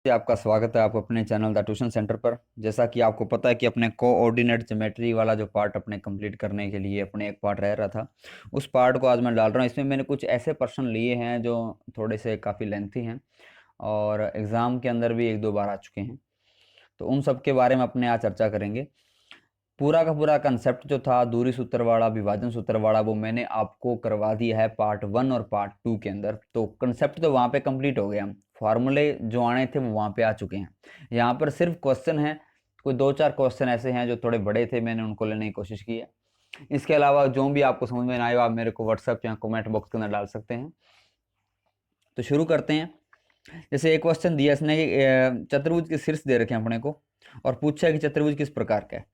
आपका स्वागत है आप अपने चैनल द ट्यूशन सेंटर पर। जैसा कि आपको पता है कि अपने कोऑर्डिनेट ज्योमेट्री वाला जो पार्ट अपने कंप्लीट करने के लिए अपने एक पार्ट रह रहा था, उस पार्ट को आज मैं डाल रहा हूँ। इसमें मैंने कुछ ऐसे प्रश्न लिए हैं जो थोड़े से काफ़ी लेंथी हैं और एग्ज़ाम के अंदर भी एक दो बार आ चुके हैं। तो उन सब के बारे में अपने आज चर्चा करेंगे। पूरा का पूरा कंसेप्ट जो था दूरी सूत्र वाला, विभाजन सूत्र वाला, वो मैंने आपको करवा दिया है पार्ट 1 और पार्ट 2 के अंदर। तो कंसेप्ट तो वहाँ पे कंप्लीट हो गया, फार्मूले जो आने थे वो वहाँ पे आ चुके हैं। यहाँ पर सिर्फ क्वेश्चन है, कोई दो चार क्वेश्चन ऐसे हैं जो थोड़े बड़े थे, मैंने उनको लेने की कोशिश की है। इसके अलावा जो भी आपको समझ में ना आए आप मेरे को व्हाट्सएप या कमेंट बॉक्स के अंदर डाल सकते हैं। तो शुरू करते हैं। जैसे एक क्वेश्चन दिया इसने कि चतुर्भुज के शीर्ष दे रखे हैं अपने को और पूछा है कि चतुर्भुज किस प्रकार का है।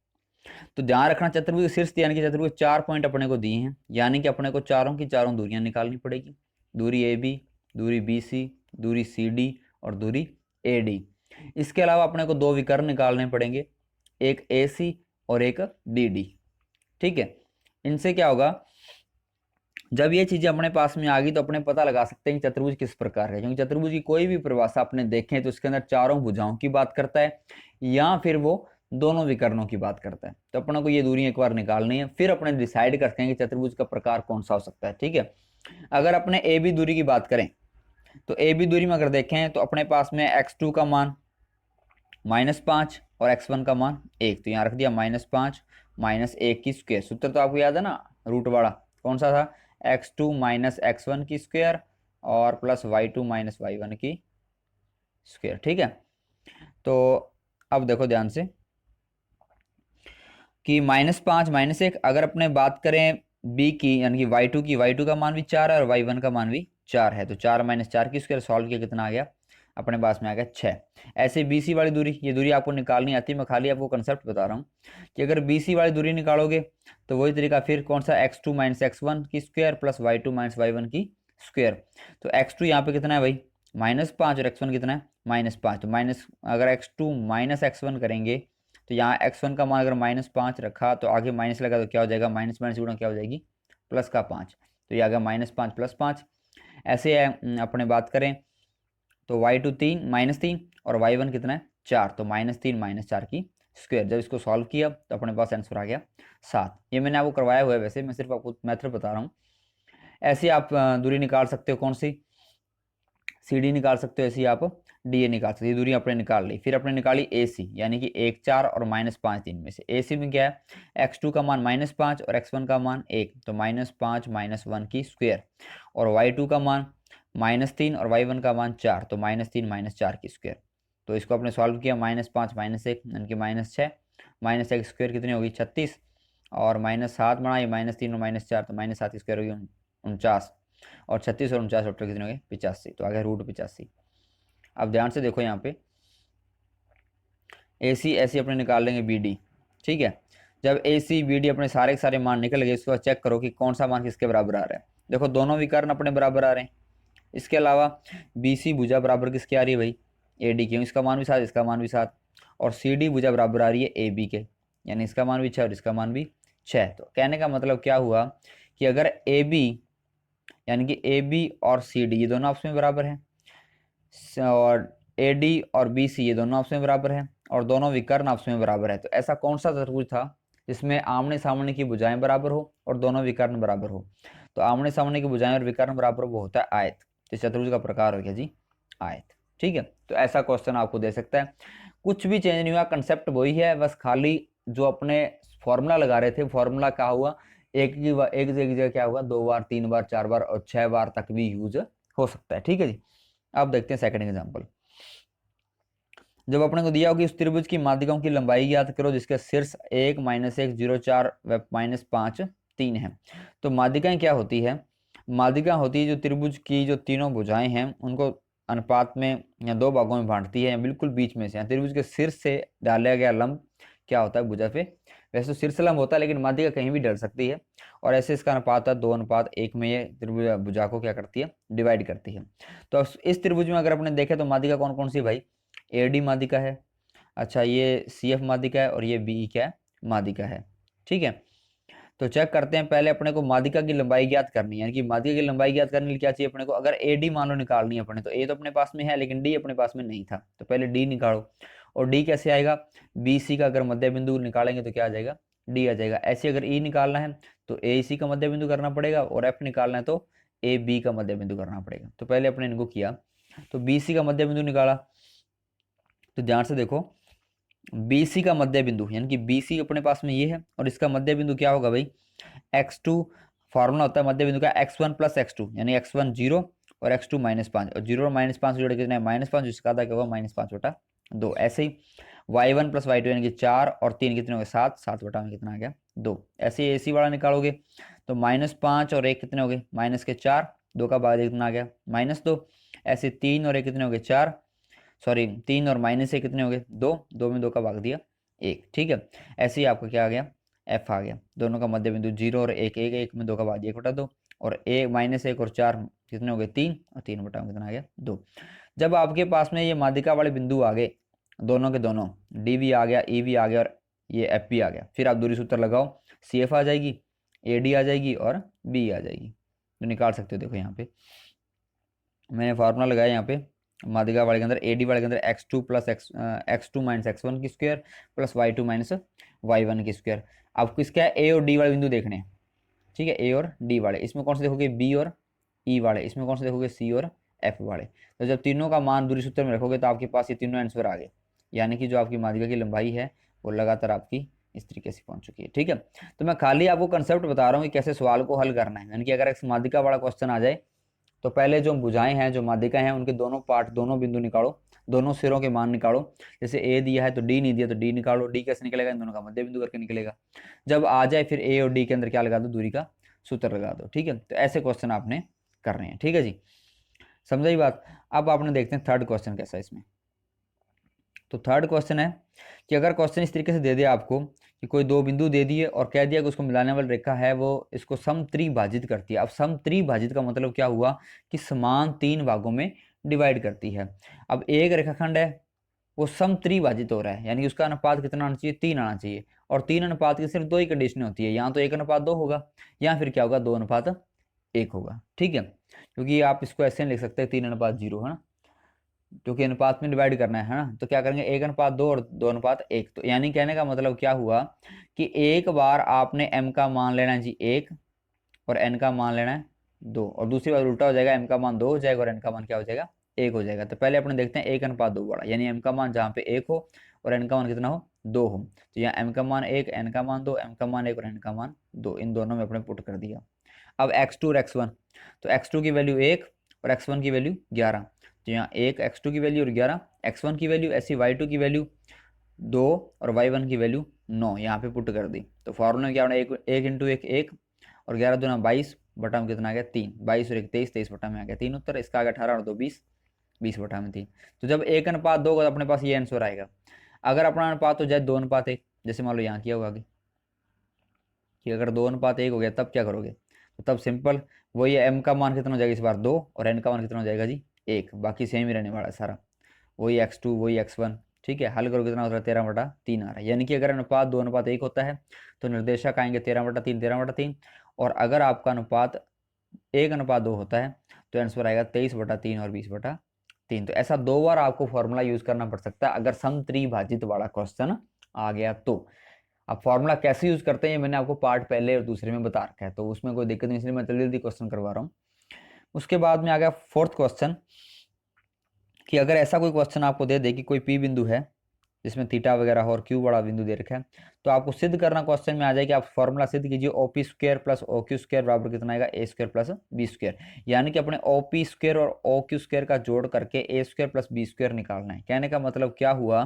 तो ध्यान रखना, चतुर्भुज के शीर्ष यानी कि चतुर्भुज 4 पॉइंट अपने को दिए हैं, यानी कि अपने को चारों की चारों दूरियां निकालनी पड़ेगी। दूरी ए बी, दूरी बी सी, दूरी सी डी और दूरी ए डी। इसके अलावा अपने को दो विकर्ण निकालने पड़ेंगे, एक ए सी और एक डी डी। ठीक है, इनसे क्या होगा, जब ये चीजें अपने पास में आ गई तो अपने पता लगा सकते हैं कि चतुर्भुज किस प्रकार है। क्योंकि चतुर्भुज की कोई भी परिभाषा अपने देखें तो उसके अंदर चारों भुजाओं की बात करता है या फिर वो दोनों विकर्णों की बात करता है। तो अपने को ये दूरी एक बार निकालनी है, फिर अपने डिसाइड करते हैं कि चतुर्भुज का प्रकार कौन सा हो सकता है। ठीक है, अगर अपने ए बी दूरी की बात करें तो ए बी दूरी में अगर देखें तो अपने पास में x2 का मान -5 और x1 का मान 1। तो यहाँ रख दिया -5 -1 की स्क्वायर। सूत्र तो आपको याद है ना, रूट वाला कौन सा था, x2 -x1 की स्क्वायर और प्लस y2 -y1 की स्क्वायर। ठीक है, तो अब देखो ध्यान से कि -5 -1, अगर अपने बात करें b की यानी कि y2 की, y2 का मान भी 4 है और y1 का मान भी 4 है। तो 4 -4 की स्क्वायर सॉल्व किया, कितना आ गया, अपने पास में आ गया 6। ऐसे BC वाली दूरी, ये दूरी आपको निकालनी आती है, मैं खाली आपको कंसेप्ट बता रहा हूँ कि अगर BC वाली दूरी निकालोगे तो वही तरीका फिर कौन सा, x2 -x1 की स्क्वायर प्लस y2 -y1 की स्क्वायर। तो x2 यहाँ पे कितना है भाई, -5 और x1 कितना है, -5। तो माइनस, अगर x2 -x1 करेंगे तो यहाँ x1 का मान अगर -5 रखा तो आगे माइनस लगा तो क्या हो जाएगा, माइनस माइनस गुणा क्या हो जाएगी, प्लस का 5। तो ये आ गया -5 + 5। ऐसे अपने बात करें तो y2 -3 और y1 कितना है, 4। तो -3 -4 की स्क्वायर। जब इसको सॉल्व किया तो अपने पास आंसर आ गया 7। ये मैंने आपको करवाया हुआ है, वैसे मैं सिर्फ आपको मेथड बता रहा हूँ। ऐसे आप दूरी निकाल सकते हो, कौन सी, सी डी निकाल सकते हो, ऐसी आप डी ए निकाल सकते हो। ये दूरी आपने निकाल ली, फिर आपने निकाली ए सी यानी कि 1 4 और -5 3 में से। ए सी में क्या है, x2 का मान -5 और x1 का मान 1। तो -5 -1 की स्क्वायर और y2 का मान -3 और y1 का मान 4। तो -3 -4 की स्क्वायर। तो इसको आपने सॉल्व किया, -5 -1 यानी कि -6, -1 स्क्वायर कितनी होगी 36 और -7 बढ़ाइए -3 और -4 तो -7 की स्क्वायर होगी 49 और 36 और 49 टोटल कितने हो गए 85। तो आ गया √85। अब ध्यान से देखो यहाँ पे ए सी ऐसी अपने निकाल लेंगे बी डी। ठीक है, जब ए सी बी डी अपने सारे के सारे मान निकल गए, उसके बाद चेक करो कि कौन सा मान किसके बराबर आ रहा है। देखो दोनों विकर्ण अपने बराबर आ रहे हैं। इसके अलावा बी सी भुजा बराबर किसके आ रही है भाई, ए डी के, इसका मान भी 7 इसका मान भी 7। और सी डी भुजा बराबर आ रही है ए बी के, यानी इसका मान भी 6 और इसका मान भी 6। तो कहने का मतलब क्या हुआ कि अगर ए बी यानी कि ए बी और सी डी ये दोनों आपस में बराबर हैं और ए डी और बी सी ये दोनों आपस में बराबर हैं और दोनों विकर्ण आपस में बराबर है, तो ऐसा कौन सा चतुर्भुज था जिसमें आमने सामने की भुजाएं बराबर हो और दोनों विकर्ण बराबर हो। तो आमने सामने की भुजाएं और विकर्ण बराबर हो, वो होता है आयत। तो चतुर्भुज का प्रकार हो गया जी आयत। ठीक है, तो ऐसा क्वेश्चन आपको दे सकता है। कुछ भी चेंज नहीं हुआ, कंसेप्ट वही है, बस खाली जो अपने फॉर्मूला लगा रहे थे, फॉर्मूला क्या हुआ, एक जगह क्या हुआ, 2 बार 3 बार 4 बार और 6 बार तक भी यूज हो सकता है। ठीक है जी, अब देखते हैं सेकंड एग्जांपल। जब अपने को दिया हो कि उस त्रिभुज की माध्यिकाओं की लंबाई ज्ञात करो जिसके शीर्ष 1 -1 0 4 व -5 3 है। तो माध्यिकाएं क्या होती है, माध्यिका होती है जो त्रिभुज की जो तीनों भुजाएं हैं उनको अनुपात में या दो भागों में बांटती है या बिल्कुल बीच में से। त्रिभुज के शीर्ष से डाला गया लंब क्या होता है भुजा पे, वैसे तो शीर्ष लंब होता है लेकिन माध्यिका कहीं भी डल सकती है और ऐसे इसका अनुपात है 2:1 में ये त्रिभुज भुजा को क्या करती है, डिवाइड करती है। तो इस त्रिभुज में अगर अपने देखें तो माध्यिका कौन कौन सी भाई, ए डी माध्यिका है, अच्छा ये सी एफ माध्यिका है और ये बी ई क्या है, माध्यिका है। ठीक है, तो चेक करते हैं, पहले अपने को माध्यिका की लंबाई ज्ञात करनी है, यानी कि माध्यिका की लंबाई ज्ञात करने के लिए क्या चाहिए अपने को, अगर ए डी मान लो निकालनी है अपने, तो ए तो अपने पास में है लेकिन डी अपने पास में नहीं था, तो पहले डी निकालो। और डी कैसे आएगा, बी सी का अगर मध्य बिंदु निकालेंगे तो क्या आ जाएगा, डी आ जाएगा। ऐसे अगर ई निकालना है तो ए सी का मध्य बिंदु करना पड़ेगा, और एफ निकालना है तो ए बी का मध्य बिंदु करना पड़ेगा। तो पहले अपने इनको किया, तो बी सी का मध्य बिंदु निकाला, तो ध्यान से देखो BC का मध्य बिंदु, यानी कि BC अपने पास में ये है, और इसका मध्य बिंदु क्या होगा भाई, x2। फॉर्मूला होता है मध्य बिंदु का x1 प्लस x2, यानी x1 0 और x2 -5, और 0 और -5 जोड़ के कितना है -5, जिसका आधा क्या होगा -5/2। ऐसे ही y1 प्लस y2 यानी कि 4 और 3 कितने हो गए 7, 7 में कितना आ गया 2। ऐसे ही AC वाला निकालोगे तो -5 और 1 कितने हो गए -4, 2 का भाग कितना आ गया -2। ऐसे 3 और 1 कितने हो गए 4, सॉरी 3 और -1 कितने हो गए 2, 2 में 2 का भाग दिया 1, ठीक है। ऐसे ही आपका क्या आ गया एफ आ गया, दोनों का मध्य बिंदु 0 और 1, 1 में 2 का भाग 1/2, और -1 और 4 कितने हो गए 3, और 3/2 कितना आ गया 2। जब आपके पास में ये माध्यिका वाले बिंदु आ गए, दोनों के दोनों, डी भी आ गया, ई भी आ गया, और ये एफ भी आ गया, फिर आप दूरी सूत्र लगाओ, सी एफ आ जाएगी, ए डी आ जाएगी, और बी आ जाएगी। तो निकाल सकते हो, देखो यहाँ पे मैंने फार्मूला लगाया, यहाँ पे माध्यिका वाले के अंदर ए डी वाले के अंदर x2 plus x2 minus x1 की square plus y2 minus y1 की स्क्वायर। आपको इसका ए और डी वाले बिंदु देखने हैं, ठीक है, ए और डी वाले, इसमें कौन से देखोगे बी और ई वाले, इसमें कौन से देखोगे सी और एफ वाले। तो जब तीनों का मान दूरी सूत्र में रखोगे तो आपके पास ये तीनों आंसर आ गए, यानी कि जो आपकी माध्यिका की लंबाई है वो लगातार आपकी इस तरीके से पहुंच चुकी है, ठीक है। तो मैं खाली आपको कंसेप्ट बता रहा हूँ कि कैसे सवाल को हल करना है, यानी कि अगर एक माध्यिका वाला क्वेश्चन आ जाए तो पहले जो भुजाएं हैं, जो माध्यिका हैं, उनके दोनों पार्ट, दोनों बिंदु निकालो, दोनों सिरों के मान निकालो। जैसे ए दिया है तो डी नहीं दिया तो डी निकालो, डी कैसे निकलेगा, इन दोनों का मध्य बिंदु करके निकलेगा। जब आ जाए फिर ए और डी के अंदर क्या लगा दो, दूरी का सूत्र लगा दो, ठीक है। तो ऐसे क्वेश्चन आपने करने हैं, ठीक है जी, समझाई बात। अब आपने देखते हैं थर्ड क्वेश्चन कैसा है इसमें। तो थर्ड क्वेश्चन है कि अगर क्वेश्चन इस तरीके से दे दिया आपको कि कोई दो बिंदु दे दिए और कह दिया कि उसको मिलाने वाली रेखा है वो इसको समत्रिभाजित करती है। अब समत्रिभाजित का मतलब क्या हुआ कि समान 3 भागों में डिवाइड करती है। अब एक रेखाखंड है वो समत्रिभाजित हो रहा है, यानी कि उसका अनुपात कितना आना चाहिए 3 आना चाहिए, और 3 अनुपात की सिर्फ 2 ही कंडीशन होती है, यहाँ तो 1:2 होगा, या फिर क्या होगा 2:1 होगा, ठीक है। क्योंकि आप इसको ऐसे नहीं लिख सकते 3:0, है ना, क्योंकि अनुपात में डिवाइड करना है ना, तो क्या करेंगे 1:2 और 2:1। तो यानी कहने का मतलब क्या हुआ कि एक बार आपने m का मान लेना है जी 1 और n का मान लेना है 2, और दूसरी बार उल्टा हो जाएगा, m का मान 2 हो जाएगा और n का मान क्या हो जाएगा 1 हो जाएगा। तो पहले अपने देखते हैं 1:2 वाला, यानी m का मान जहाँ पे 1 हो और n का मान कितना हो 2 हो। तो यहाँ m का मान 1, n का मान 2, m का मान 1 और n का मान 2, इन दोनों में अपने पुट कर दिया। अब x2 और x1, तो x2 की वैल्यू 1 और x1 की वैल्यू 11, तो यहाँ 1 x2 की वैल्यू और 11 x1 की वैल्यू, ऐसी y2 की वैल्यू 2 और y1 की वैल्यू 9 यहाँ पे पुट कर दी। तो फॉर्मूला में क्या होना, 1 × 1 1, और 11 दूना 22 बटा में कितना आ गया 3, 22 और 1 23, 23 बटा में आ गया 3 उत्तर, इसका आ गया 18 और 2 20, 20 बटा में 3। तो जब 1:2 होगा तो अपने पास ये आंसर आएगा। अगर अपना अनुपात हो जाए 2:1, जैसे मान लो यहाँ किया हुआ आगे कि अगर 2:1 हो गया तब क्या करोगे, तो तब सिंपल वही m का मान कितना हो जाएगा इस बार 2, और n का मान कितना हो जाएगा जी 1, बाकी सेम ही रहने वाला है सारा, वही x2 वही x1, ठीक है। हल करोगे कितना होता है 13/3 आ रहा है, यानी कि अगर अनुपात 2:1 होता है तो निर्देशक आएंगे 13/3, 13/3, और अगर आपका अनुपात 1:2 होता है तो आंसर आएगा 23/3 और 20/3। तो ऐसा 2 बार आपको फॉर्मूला यूज करना पड़ सकता है अगर समत्रिभाजित वाला क्वेश्चन आ गया तो। अब फॉर्मूला कैसे यूज करते हैं ये मैंने आपको पार्ट पहले और दूसरे में बता रखा है, तो उसमें कोई दिक्कत नहीं, इसलिए मैं जल्दी जल्दी क्वेश्चन करवा रहा हूँ। उसके बाद में आ गया फोर्थ क्वेश्चन कि अगर ऐसा कोई क्वेश्चन आपको दे दे कि कोई पी बिंदु है जिसमें थीटा वगैरह हो और क्यू बड़ा बिंदु दे रखा है, तो आपको सिद्ध करना क्वेश्चन में आ जाए कि आप फॉर्मूला सिद्ध कीजिए OP square plus OQ square बराबर कितना आएगा A square plus B square, यानी कि अपने OP स्क्वायर और OQ स्क्वायर का जोड़ करके A square plus B square निकालना है। कहने का मतलब क्या हुआ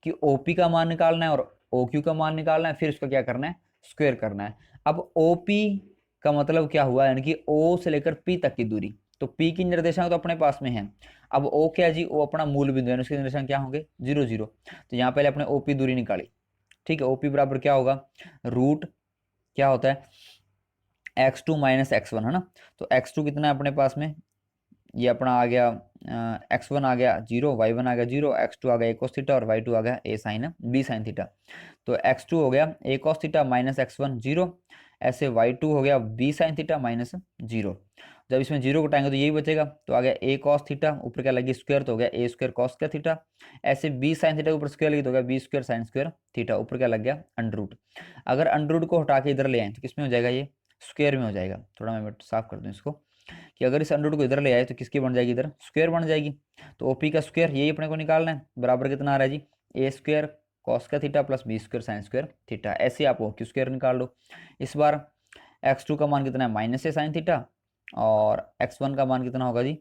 कि OP का मान निकालना है और OQ का मान निकालना है, फिर उसका क्या करना है स्क्वायर करना है। अब OP का मतलब क्या हुआ, यानी कि O से लेकर P तक की दूरी, तो P की निर्देशांक तो अपने पास में है, अब O क्या जी O अपना मूल बिंदु है, उसके निर्देशांक क्या होंगे 0 0। तो यहाँ पहले अपने OP दूरी निकाली, ठीक है। OP बराबर क्या होगा, रूट क्या होता है x2 माइनस x1, है ना। तो x2 कितना है अपने पास में, ये अपना आ गया x1 आ गया 0, y1 आ गया 0, x2 आ गया a cos थीटा और y2 आ गया a sin b sin theta. तो x2 हो गया a cos theta minus x1 0, ऐसे y2 हो गया b साइन थीटा माइनस 0। जब इसमें 0 को हटाएंगे तो यही बचेगा, तो आ गया a कॉस थीटा, ऊपर क्या लगी स्क्वायर तो हो गया a स्क्वायर कॉस का थीटा। ऐसे b साइन थीटा के ऊपर स्क्वायर लगी तो हो गया b square sine square theta, ऊपर क्या लग गया अंडर रूट। अगर अंडर रूट को हटा के इधर ले आए तो किसमें हो जाएगा, ये स्क्वायर में हो जाएगा। थोड़ा मैं साफ कर दूं इसको, कि अगर इस अंडर रूट को इधर ले आए तो किसकी बन जाएगी, इधर स्क्वायर बन जाएगी। तो ओपी का स्क्वायर यही अपने को निकालना है, बराबर कितना आ रहा है जी, ए स्क्वायर कॉस का theta plus B square sine square theta. ऐसे आप ओ क्यू स्क्वायर निकाल लो। इस बार x2 का मान कितना है, माइनस ए साइन थीटा, और x1 का मान कितना होगा जी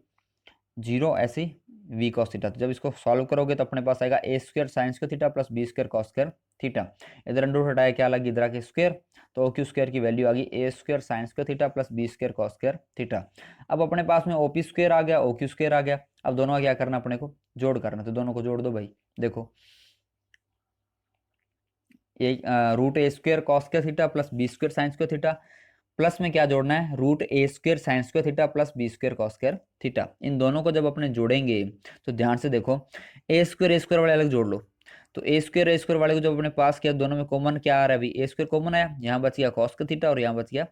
0, ऐसे वी कॉस थीटा। तो जब इसको सॉल्व करोगे तो अपने पास आएगा A square sine square theta plus B square cos square theta. इधर अंडर रूट हटाया क्या लगी, इधर आके स्क्वायर, तो ओ क्यू स्क्वायर की वैल्यू आ गई A square sine square theta plus B square cos square theta. अब अपने पास में ओ पी स्क्वायर आ गया, ओ क्यू स्क्वायर आ गया। अब दोनों का क्या करना, अपने को जोड़ करना, तो दोनों को जोड़ दो भाई। देखो ये root a square cos square theta plus B square sine square theta, plus में क्या जोड़ना है, root a square sine square theta plus B square cos square theta. इन दोनों को जब अपने जोड़ेंगे तो ध्यान से देखो, ए स्क्वायर वाले अलग जोड़ लो। तो ए स्क्वायर वाले को जब अपने पास किया, दोनों में कॉमन क्या आ रहा है, अभी ए स्क्वायर कॉमन आया, यहाँ बच गया कॉस का थीटा और यहाँ बच गया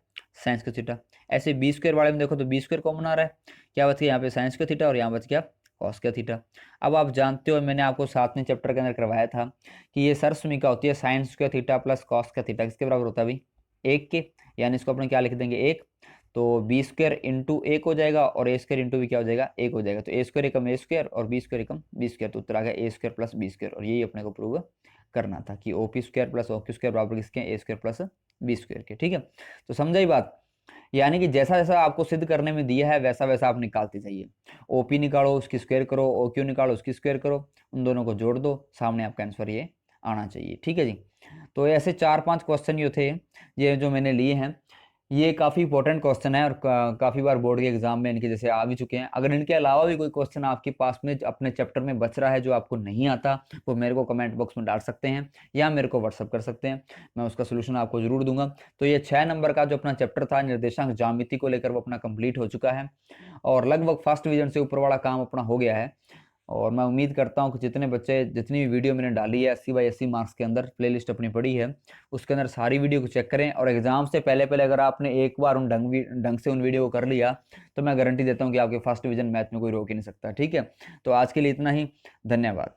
साइंस का थीटा। ऐसे बी स्क्वायर वाले में देखो तो बी स्क्वायर कॉमन आ रहा है, क्या बच गया यहाँ पे साइंस का थीटा और यहाँ बच गया कॉस का थीटा। अब आप जानते हो, मैंने आपको 7वें चैप्टर के अंदर करवाया था कि ये सरसमीका होती है sign square theta plus cos का थीटा, किसके बराबर होता है अभी, एक के। यानी इसको अपने क्या लिख देंगे, एक। तो बी स्क्वायर इंटू एक हो जाएगा और ए स्क्वायर इंटू भी क्या हो जाएगा, एक हो जाएगा। तो ए स्क्वायर एकम ए स्क्वायर और बी स्क्वायर एकम बी स्क्वायर, तो उत्तर आ गया A square plus B square. और यही अपने को प्रूव करना था कि O P square plus O Q square बराबर किसके, A square plus B square के। ठीक है, तो समझा ही बात। यानी कि जैसा जैसा आपको सिद्ध करने में दिया है वैसा वैसा आप निकालते जाइए। ओपी निकालो उसकी स्क्वायर करो, ओ क्यू निकालो उसकी स्क्वायर करो, उन दोनों को जोड़ दो, सामने आपका आंसर ये आना चाहिए। ठीक है जी। तो ऐसे 4-5 क्वेश्चन ये थे, ये जो मैंने लिए हैं, ये काफ़ी इंपॉर्टेंट क्वेश्चन है और काफ़ी बार बोर्ड के एग्जाम में इनके जैसे आ भी चुके हैं। अगर इनके अलावा भी कोई क्वेश्चन आपके पास में अपने चैप्टर में बच रहा है जो आपको नहीं आता, वो मेरे को कमेंट बॉक्स में डाल सकते हैं या मेरे को व्हाट्सअप कर सकते हैं, मैं उसका सोल्यूशन आपको जरूर दूंगा। तो ये 6 नंबर का जो अपना चैप्टर था निर्देशांक ज्यामिति को लेकर, वो अपना कंप्लीट हो चुका है और लगभग फर्स्ट डिवीजन से ऊपर वाला काम अपना हो गया है। और मैं उम्मीद करता हूँ कि जितने बच्चे, जितनी भी वीडियो मैंने डाली है 80/80 मार्क्स के अंदर, प्लेलिस्ट अपनी पड़ी है, उसके अंदर सारी वीडियो को चेक करें। और एग्जाम से पहले पहले अगर आपने एक बार उन ढंग से उन वीडियो को कर लिया तो मैं गारंटी देता हूँ कि आपके फर्स्ट डिवीजन मैथ में कोई रोक ही नहीं सकता। ठीक है, तो आज के लिए इतना ही, धन्यवाद।